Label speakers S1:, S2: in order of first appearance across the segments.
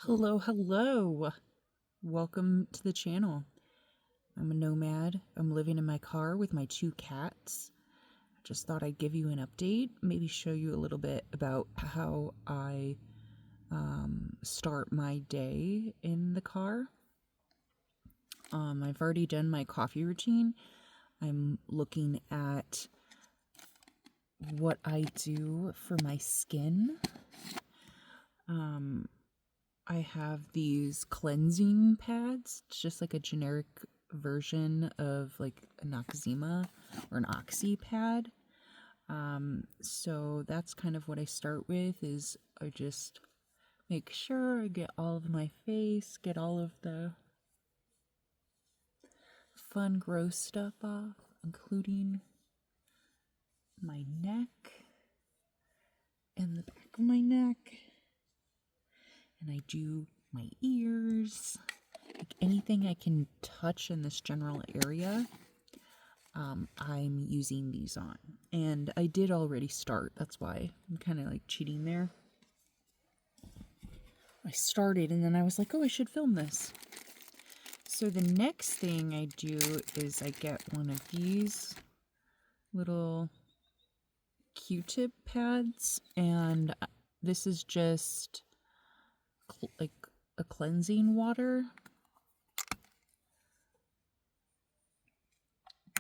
S1: Hello, hello. Welcome to the channel. I'm a nomad. I'm living in my car with my two cats. I just thought I'd give you an update, maybe show you a little bit about how I start my day in the car. I've already done my coffee routine. I'm looking at what I do for my skin. I have these cleansing pads. It's just like a generic version of like a Noxzema or an Oxy pad. So that's kind of what I start with is I just make sure I get all of my face, get all of the fun gross stuff off, including my neck and the back of my neck. And I do my ears, like anything I can touch in this general area, I'm using these on. And I did already start, that's why I'm kind of like cheating there. I started and then I was like, oh, I should film this. So the next thing I do is I get one of these little Q-tip pads, and this is just like a cleansing water.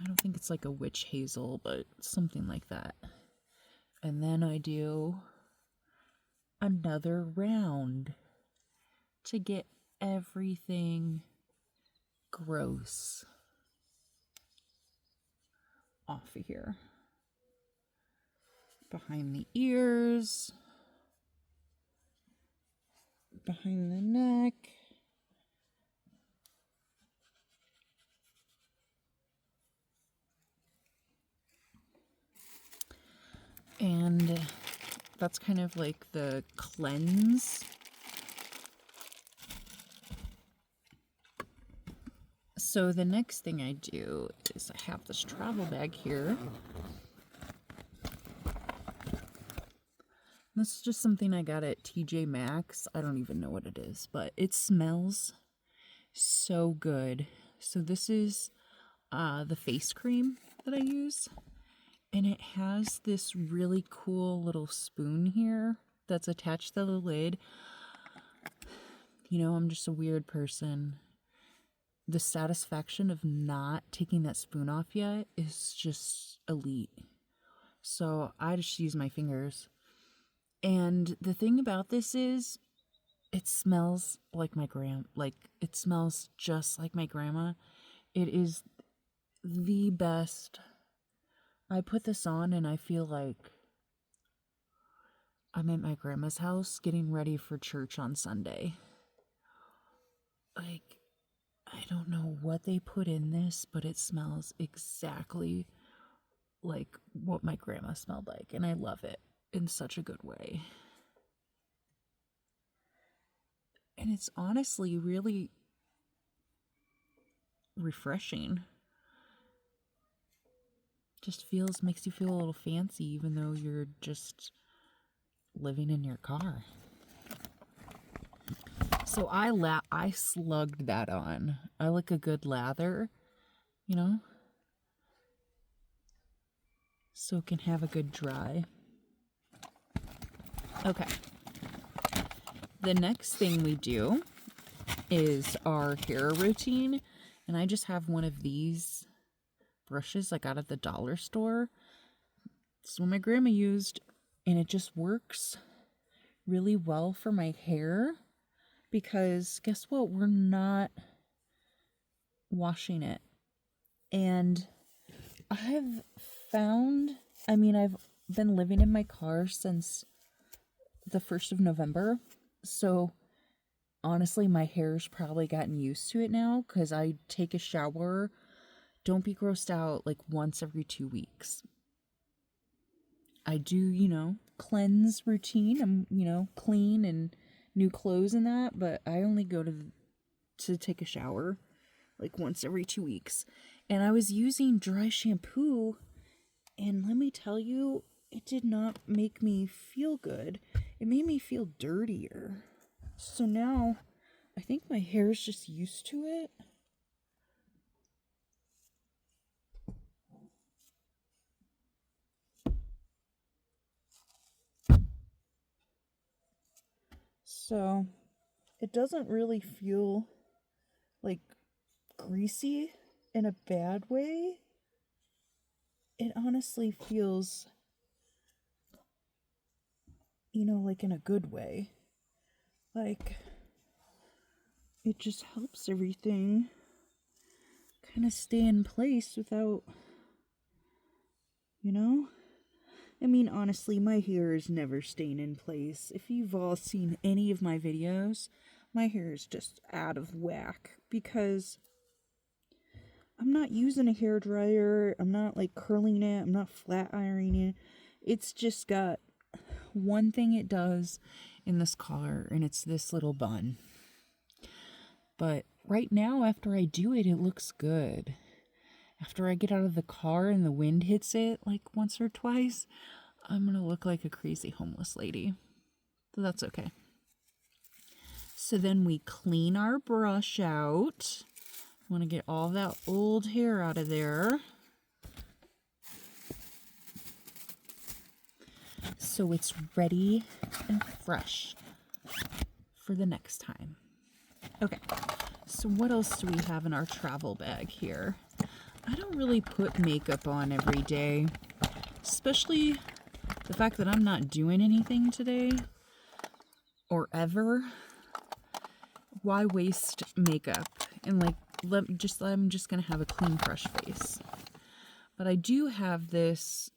S1: I don't think it's like a witch hazel, but something like that. And then I do another round to get everything gross off of here. Behind the ears, behind the neck. And that's kind of like the cleanse. So the next thing I do is I have this travel bag here. This is just something I got at TJ Maxx. I don't even know what it is, but it smells so good. So this is the face cream that I use. And it has this really cool little spoon here that's attached to the lid. You know, I'm just a weird person. The satisfaction of not taking that spoon off yet is just elite. So I just use my fingers. And the thing about this is it smells like my it smells just like my grandma. It is the best. I put this on and I feel like I'm at my grandma's house getting ready for church on Sunday. Like, I don't know what they put in this, but it smells exactly like what my grandma smelled like, and I love it in such a good way. And it's honestly really refreshing. Just makes you feel a little fancy even though you're just living in your car. So I slugged that on. I like a good lather, you know, so it can have a good dry. Okay. The next thing we do is our hair routine, and I just have one of these brushes I got at the dollar store. It's what my grandma used, and it just works really well for my hair because guess what? We're not washing it. And I've been living in my car since the 1st of November. So honestly, my hair's probably gotten used to it now because I take a shower. Don't be grossed out like once every 2 weeks. I do, cleanse routine. I'm, clean and new clothes and that, but I only go to take a shower like once every 2 weeks. And I was using dry shampoo, and let me tell you, it did not make me feel good. It made me feel dirtier. So now I think my hair is just used to it. So it doesn't really feel like greasy in a bad way. It honestly feels, like in a good way. Like, it just helps everything kind of stay in place without, I mean, honestly, my hair is never staying in place. If you've all seen any of my videos, my hair is just out of whack because I'm not using a hair dryer. I'm not like curling it. I'm not flat ironing it. It's just got one thing it does in this collar, and it's this little bun. But right now, after I do it, it looks good. After I get out of the car and the wind hits it like once or twice, I'm gonna look like a crazy homeless lady. So that's okay. So then we clean our brush out. Want to get all that old hair out of there. So it's ready and fresh for the next time. Okay, so what else do we have in our travel bag here? I don't really put makeup on every day, especially the fact that I'm not doing anything today or ever. Why waste makeup? And like, I'm just gonna have a clean, fresh face. But I do have this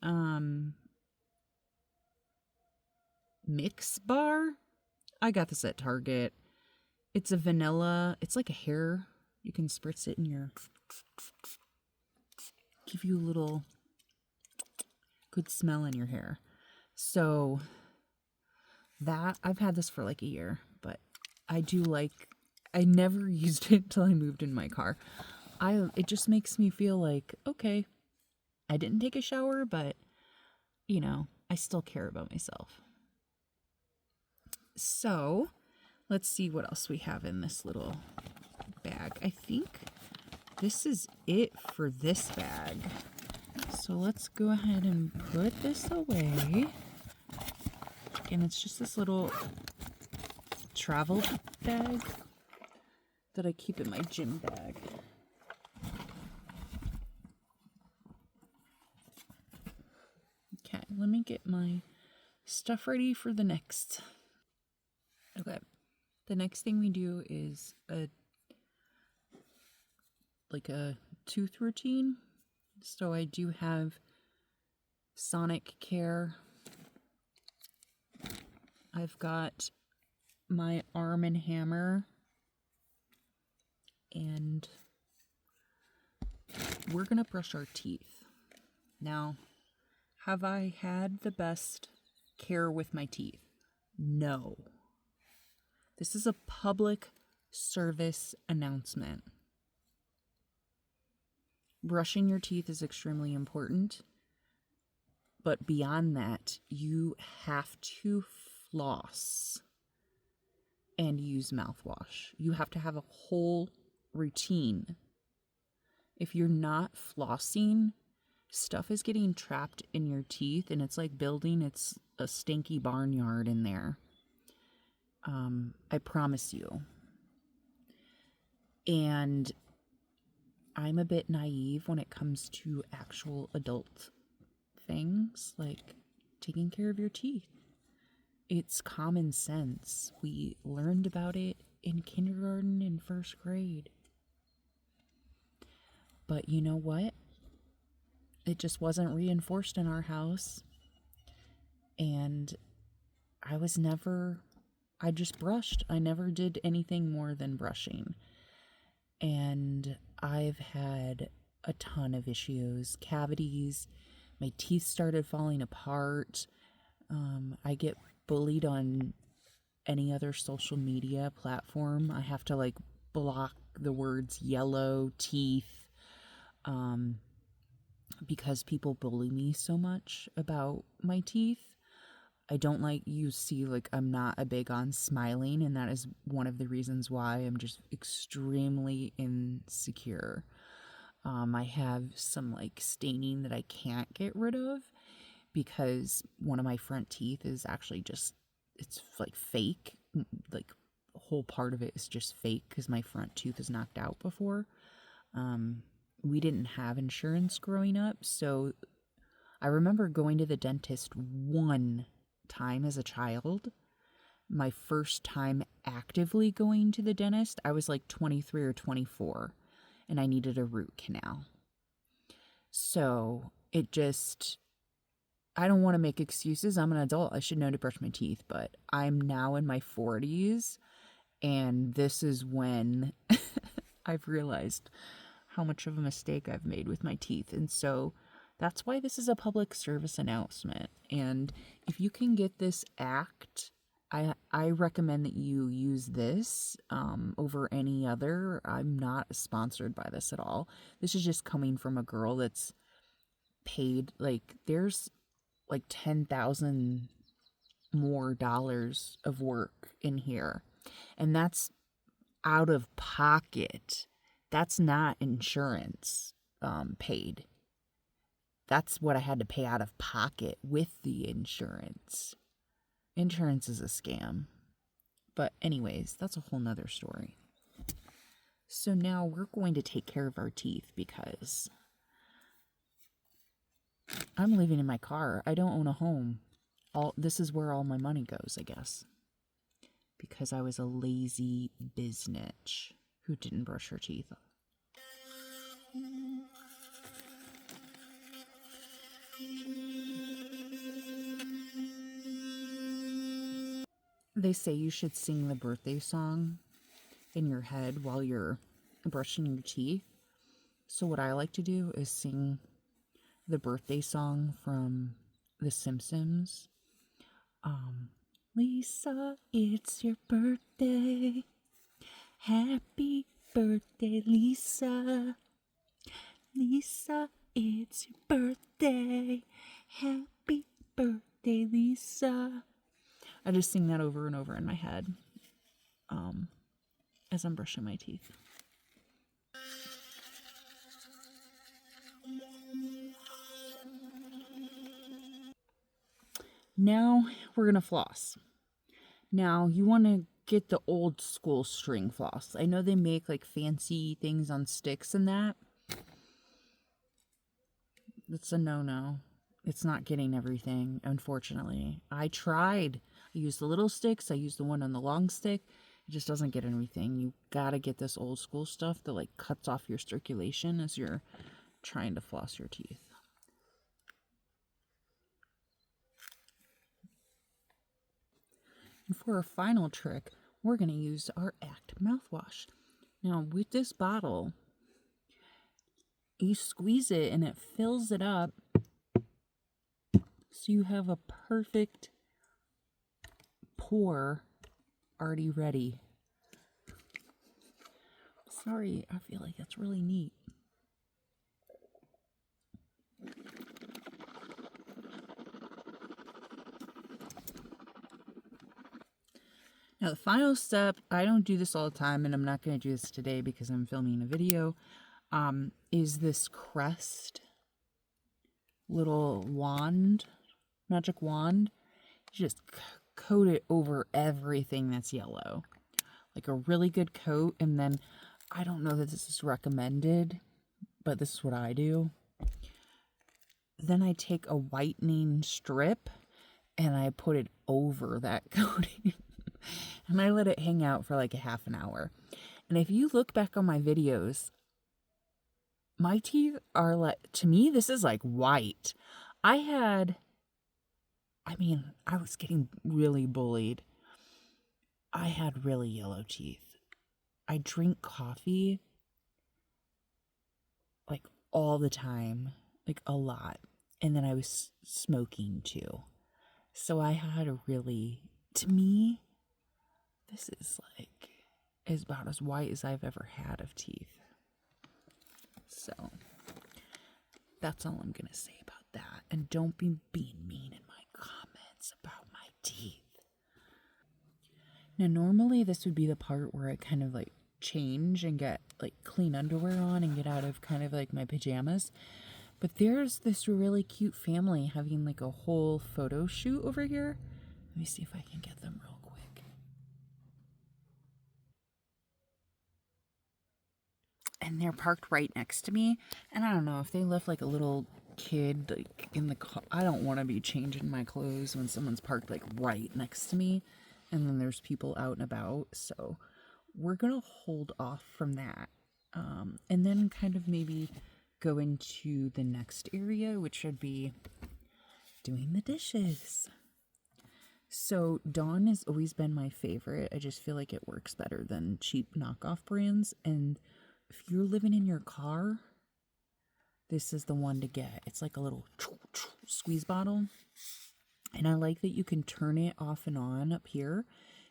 S1: mix bar. I got this at Target. It's a vanilla. It's like a hair. You can spritz it in your. Give you a little good smell in your hair. So that I've had this for like a year, but I never used it till I moved in my car. It just makes me feel like, okay, I didn't take a shower, but I still care about myself. So let's see what else we have in this little bag. I think this is it for this bag. So let's go ahead and put this away. And it's just this little travel bag that I keep in my gym bag. Okay, let me get my stuff ready for the next. Okay, the next thing we do is a tooth routine. So I do have Sonicare. I've got my Arm & Hammer, and we're gonna brush our teeth. Now, have I had the best care with my teeth? No. This is a public service announcement. Brushing your teeth is extremely important, but beyond that, you have to floss and use mouthwash. You have to have a whole routine. If you're not flossing, stuff is getting trapped in your teeth, and it's like it's a stinky barnyard in there. I promise you. And I'm a bit naive when it comes to actual adult things, like taking care of your teeth. It's common sense. We learned about it in kindergarten and first grade. But you know what? It just wasn't reinforced in our house. And I just brushed. I never did anything more than brushing. And I've had a ton of issues, cavities. My teeth started falling apart. I get bullied on any other social media platform. I have to block the words yellow teeth because people bully me so much about my teeth. I don't like, you see, like, I'm not a big on smiling, and that is one of the reasons why I'm just extremely insecure. I have some like staining that I can't get rid of because one of my front teeth is actually just, it's like fake. Like, the whole part of it is just fake because my front tooth is knocked out before. We didn't have insurance growing up, so I remember going to the dentist one time as a child. My first time actively going to the dentist, I was like 23 or 24, and I needed a root canal. So it just, I don't want to make excuses. I'm an adult. I should know to brush my teeth, but I'm now in my 40s, and this is when I've realized how much of a mistake I've made with my teeth. And so that's why this is a public service announcement. And if you can get this act, I recommend that you use this over any other. I'm not sponsored by this at all. This is just coming from a girl that's paid, like, there's like 10,000 more dollars of work in here. And that's out of pocket. That's not insurance paid. That's what I had to pay out of pocket with the insurance. Insurance is a scam. But anyways, that's a whole nother story. So now we're going to take care of our teeth because I'm living in my car. I don't own a home. This is where all my money goes, I guess. Because I was a lazy biznitch who didn't brush her teeth. They say you should sing the birthday song in your head while you're brushing your teeth. So what I like to do is sing the birthday song from The Simpsons. Lisa, it's your birthday. Happy birthday, Lisa. Lisa, it's your birthday. Happy birthday, Lisa. I just sing that over and over in my head as I'm brushing my teeth. Now we're going to floss. Now you want to get the old school string floss. I know they make like fancy things on sticks and that. It's a no-no. It's not getting everything, unfortunately. I tried. I used the little sticks. I used the one on the long stick. It just doesn't get everything. You gotta get this old school stuff that like cuts off your circulation as you're trying to floss your teeth. And for our final trick, we're going to use our Act mouthwash. Now, with this bottle, you squeeze it and it fills it up so you have a perfect pour already ready. Sorry, I feel like that's really neat. Now, the final step, I don't do this all the time, and I'm not going to do this today because I'm filming a video, is this Crest little wand, magic wand. You just coat it over everything that's yellow. Like a really good coat, and then, I don't know that this is recommended, but this is what I do. Then I take a whitening strip, and I put it over that coating. And I let it hang out for like a half an hour. And if you look back on my videos, my teeth are like, to me, this is like white. I was getting really bullied. I had really yellow teeth. I drink coffee like all the time, like a lot. And then I was smoking too. So I had a really, to me, this is like about as white as I've ever had of teeth. So that's all I'm going to say about that. And don't be being mean in my comments about my teeth. Now, normally this would be the part where I kind of like change and get like clean underwear on and get out of kind of like my pajamas. But there's this really cute family having like a whole photo shoot over here. Let me see if I can get them real quick. And they're parked right next to me. And I don't know if they left like a little kid like in the car. I don't want to be changing my clothes when someone's parked like right next to me. And then there's people out and about. So we're going to hold off from that. And then kind of maybe go into the next area, which should be doing the dishes. So Dawn has always been my favorite. I just feel like it works better than cheap knockoff brands. And if you're living in your car, this is the one to get. It's like a little squeeze bottle. And I like that you can turn it off and on up here.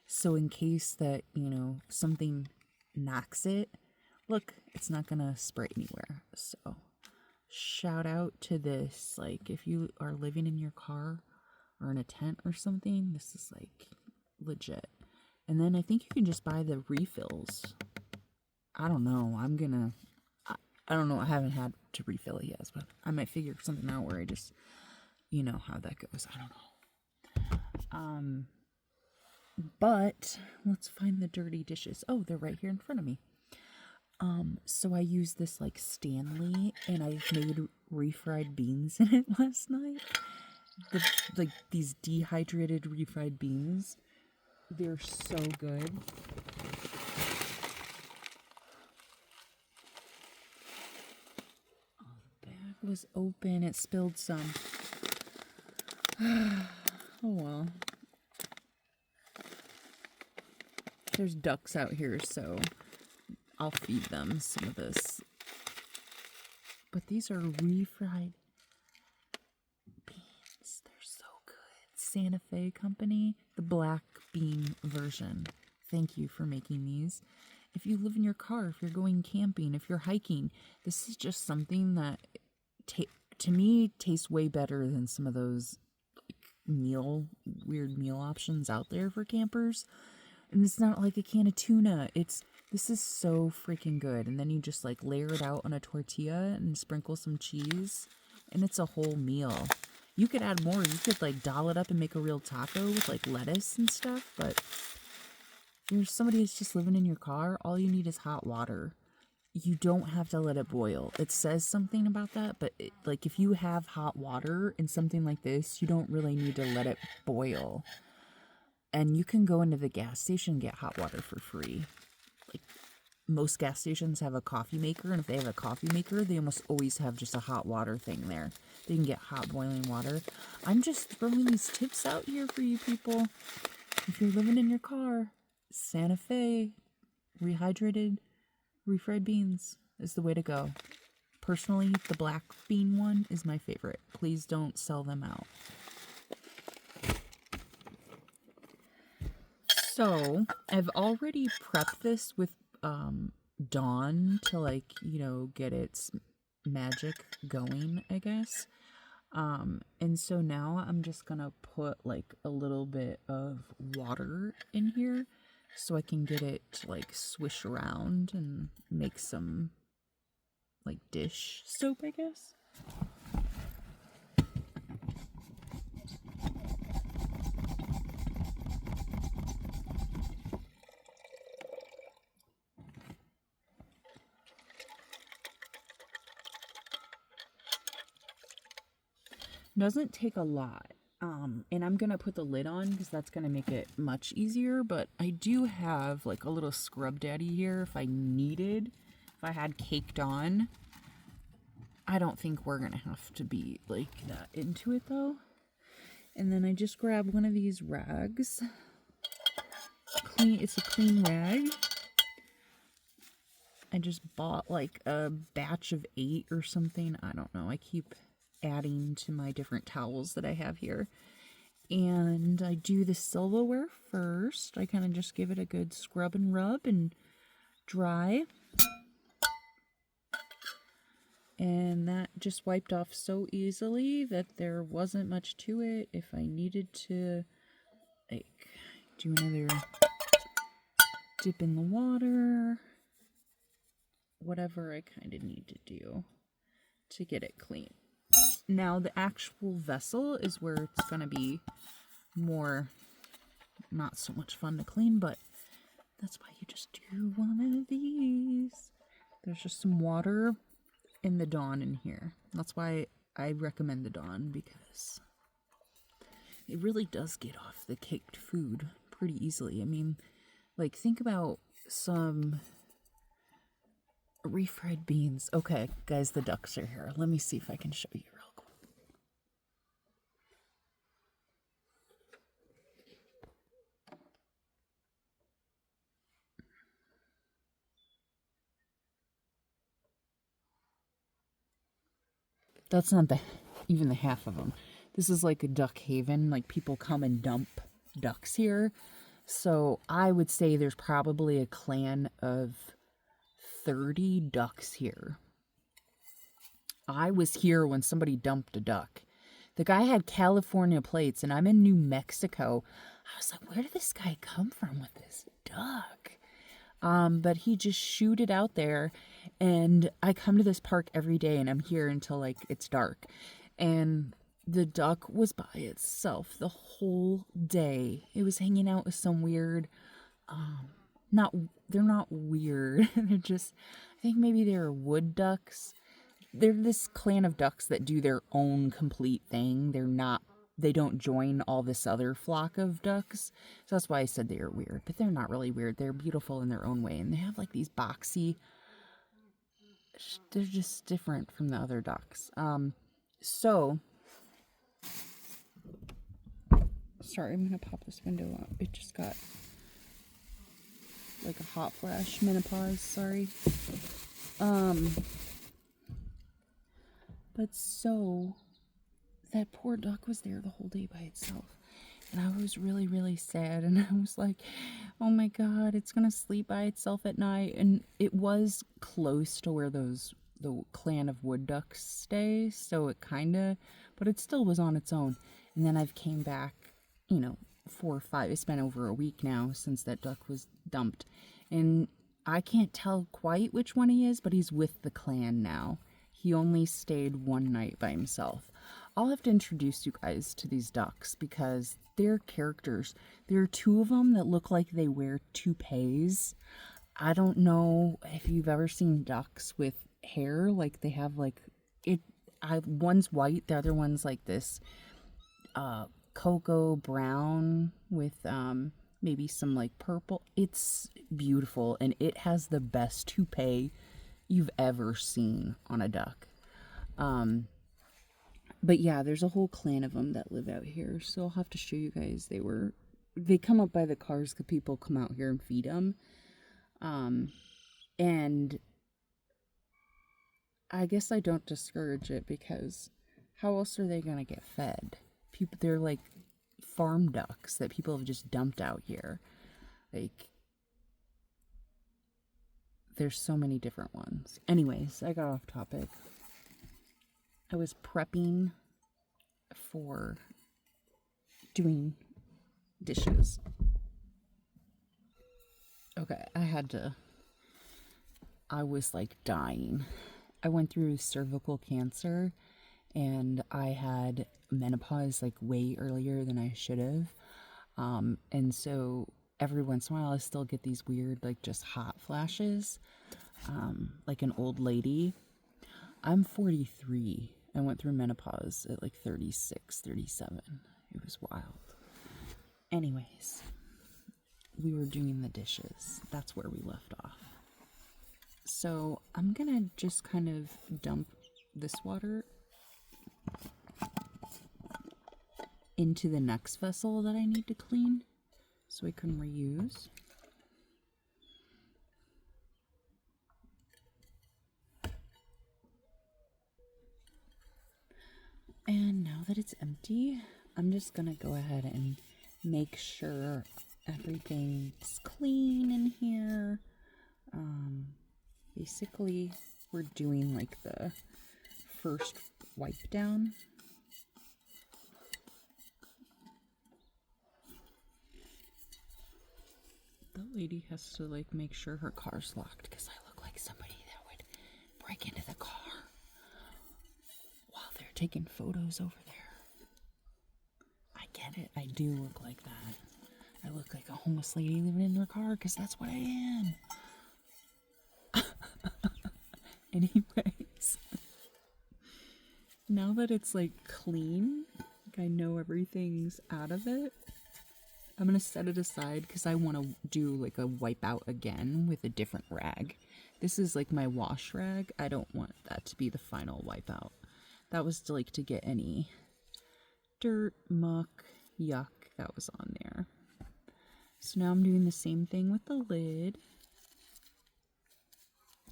S1: So in case that, you know, something knocks it, look, it's not going to spray anywhere. So shout out to this. Like if you are living in your car or in a tent or something, this is like legit. And then I think you can just buy the refills. I don't know. I don't know. I haven't had to refill it yet, but I might figure something out where I just, you know how that goes. I don't know. But let's find the dirty dishes. Oh, they're right here in front of me. So I used this like Stanley and I made refried beans in it last night. Like these dehydrated refried beans. They're so good. Oh, the bag was open. It spilled some. Oh well. There's ducks out here, so I'll feed them some of this. But these are refried beans. They're so good. Santa Fe Company, the black bean version. Thank you for making these. If you live in your car, if you're going camping, if you're hiking, this is just something that to me tastes way better than some of those like weird meal options out there for campers. And it's not like a can of tuna. This is so freaking good. And then you just like layer it out on a tortilla and sprinkle some cheese. And it's a whole meal. You could add more. You could like doll it up and make a real taco with like lettuce and stuff. But if you're somebody that's just living in your car, all you need is hot water. You don't have to let it boil. It says something about that. But like if you have hot water in something like this, you don't really need to let it boil. And you can go into the gas station and get hot water for free. Like most gas stations have a coffee maker, and if they have a coffee maker, they almost always have just a hot water thing there. They can get hot boiling water. I'm just throwing these tips out here for you people. If you're living in your car, Santa Fe rehydrated refried beans is the way to go. Personally, the black bean one is my favorite. Please don't sell them out. So, I've already prepped this with Dawn to like, you know, get its magic going, I guess. And so now I'm just gonna put like a little bit of water in here so I can get it to like swish around and make some like dish soap, I guess. Doesn't take a lot. And I'm gonna put the lid on because that's gonna make it much easier, but I do have like a little scrub daddy here if I had caked on. I don't think we're gonna have to be like that into it though. And then I just grab one of these rags. It's a clean rag. I just bought like a batch of 8 or something. I don't know. I keep adding to my different towels that I have here. And I do the silverware first. I kind of just give it a good scrub and rub and dry. And that just wiped off so easily that there wasn't much to it. If I needed to like do another dip in the water, whatever I kind of need to do to get it clean. Now the actual vessel is where it's going to be more, not so much fun to clean, but that's why you just do one of these. There's just some water in the Dawn in here. That's why I recommend the Dawn, because it really does get off the caked food pretty easily. I mean, like, think about some refried beans. Okay, guys, the ducks are here. Let me see if I can show you real quick. That's not even the half of them. This is like a duck haven. Like, people come and dump ducks here. So I would say there's probably a clan of 30 ducks here. I was here when somebody dumped a duck. The guy had California plates, and I'm in New Mexico. I was like, where did this guy come from with this duck? But he just shooed it out there, and I come to this park every day, and I'm here until like it's dark. And the duck was by itself the whole day. It was hanging out with some weird, they're not weird. They're just, I think maybe they're wood ducks. They're this clan of ducks that do their own complete thing. They don't join all this other flock of ducks. So that's why I said they are weird. But they're not really weird. They're beautiful in their own way. And they have like these boxy, they're just different from the other ducks. So, sorry, I'm going to pop this window up. It just got like a hot flash, menopause, sorry. But so, that poor duck was there the whole day by itself. And I was really, really sad. And I was like, oh my God, it's going to sleep by itself at night. And it was close to where the clan of wood ducks stay. So it kind of, but it still was on its own. And then I've came back, 4 or 5. It's been over a week now since that duck was dumped. And I can't tell quite which one he is, but he's with the clan now. He only stayed one night by himself. I'll have to introduce you guys to these ducks because they're characters. There are 2 of them that look like they wear toupees. I don't know if you've ever seen ducks with hair. Like, they have like it. One's white, the other one's like this cocoa brown with maybe some like purple. It's beautiful, and it has the best toupee you've ever seen on a duck. But yeah, there's a whole clan of them that live out here, so I'll have to show you guys. They come up by the cars because people come out here and feed them. And I guess I don't discourage it, because how else are they gonna get fed? They're like farm ducks that people have just dumped out here. Like, there's so many different ones. Anyways, I got off topic. I was prepping for doing dishes. Okay, I was like dying. I went through cervical cancer, and I had menopause like way earlier than I should have. And so every once in a while I still get these weird, like, just hot flashes, like an old lady. I'm 43. I went through menopause at like 36, 37. It was wild. Anyways, we were doing the dishes. That's where we left off. So I'm gonna just kind of dump this water into the next vessel that I need to clean so I can reuse. And now that it's empty, I'm just gonna go ahead and make sure everything's clean in here. Basically, we're doing like the first wipe down. lady has to like make sure her car's locked because I look like somebody that would break into the car while they're taking photos over there. I get it. I do look like that. I look like a homeless lady living in her car because that's what I am. Anyways, now that it's like clean, like I know everything's out of it, I'm gonna set it aside because I want to do like a wipe out again with a different rag. This is like my wash rag. I don't want that to be the final wipe out. That was to, like, to get any dirt, muck, yuck that was on there. So now I'm doing the same thing with the lid.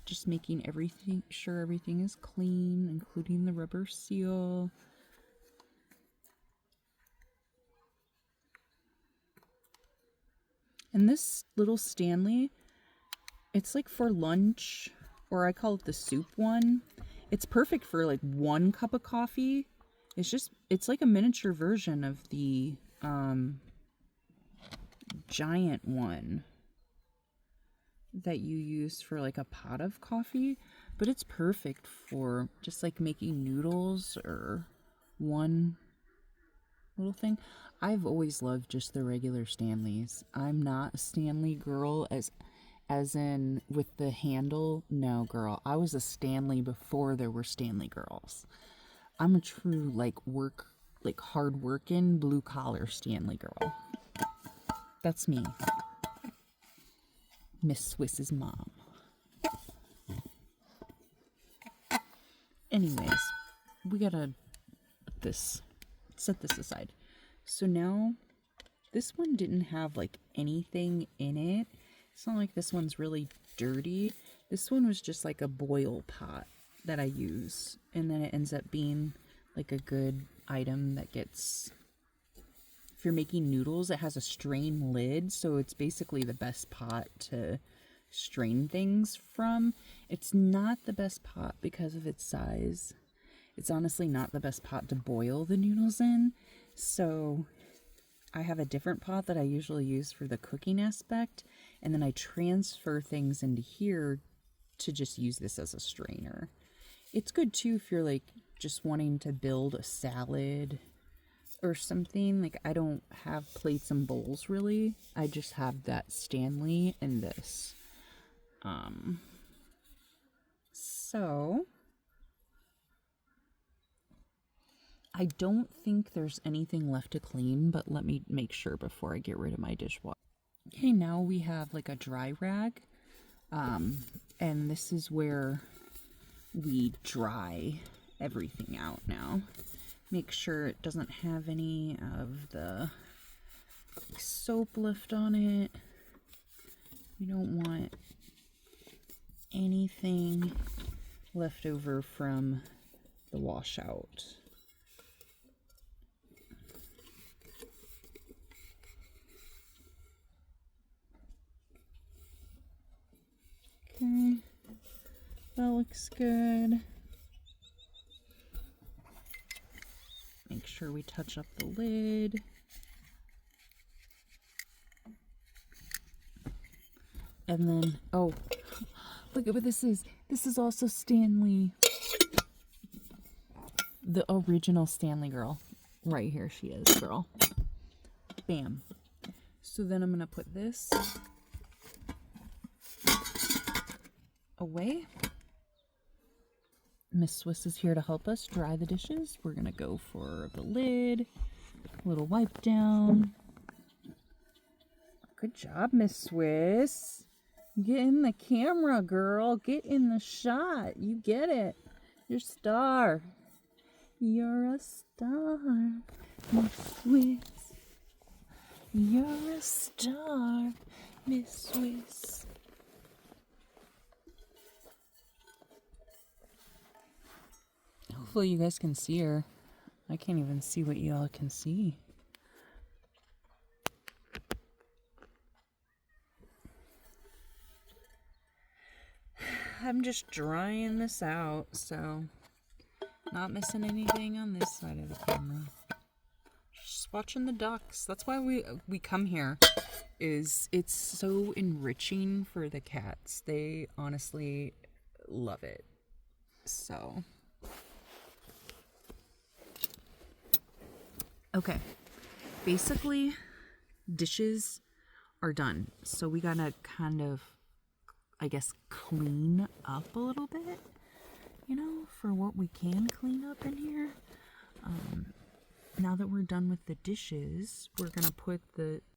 S1: Just making sure everything is clean, including the rubber seal. And this little Stanley, it's like for lunch, or I call it the soup one. It's perfect for like 1 cup of coffee. It's like a miniature version of the giant one that you use for like a pot of coffee, but it's perfect for just like making noodles or one little thing. I've always loved just the regular Stanleys. I'm not a Stanley girl as in with the handle. No, girl. I was a Stanley before there were Stanley girls. I'm a true like hard working blue collar Stanley girl. That's me. Miss Swiss's mom. Anyways, we gotta set this aside. So now, this one didn't have like anything in it. It's not like this one's really dirty. This one was just like a boil pot that I use. And then it ends up being like a good item that gets... If you're making noodles, it has a strain lid, so it's basically the best pot to strain things from. It's not the best pot because of its size. It's honestly not the best pot to boil the noodles in, so I have a different pot that I usually use for the cooking aspect, and then I transfer things into here to just use this as a strainer. It's good too if you're like just wanting to build a salad or something. Like, I don't have plates and bowls really. I just have that Stanley and this. So I don't think there's anything left to clean, but let me make sure before I get rid of my dishwasher. Okay, now we have like a dry rag. And this is where we dry everything out now. Make sure it doesn't have any of the soap left on it. You don't want anything left over from the washout. Okay, that looks good. Make sure we touch up the lid. And then, oh, look at what this is. This is also Stanley. The original Stanley girl. Right here she is, girl. Bam. So then I'm going to put this away. Miss Swiss is here to help us dry the dishes. We're going to go for the lid. A little wipe down. Good job, Miss Swiss. Get in the camera, girl. Get in the shot. You get it. You're a star. You're a star, Miss Swiss. You're a star, Miss Swiss. Hopefully you guys can see her. I can't even see what y'all can see. I'm just drying this out, so not missing anything on this side of the camera. Just watching the ducks. That's why we come here. it's so enriching for the cats. They honestly love it. So, okay. Basically, dishes are done. So we gotta kind of, I guess, clean up a little bit, for what we can clean up in here. Now that we're done with the dishes, we're gonna put the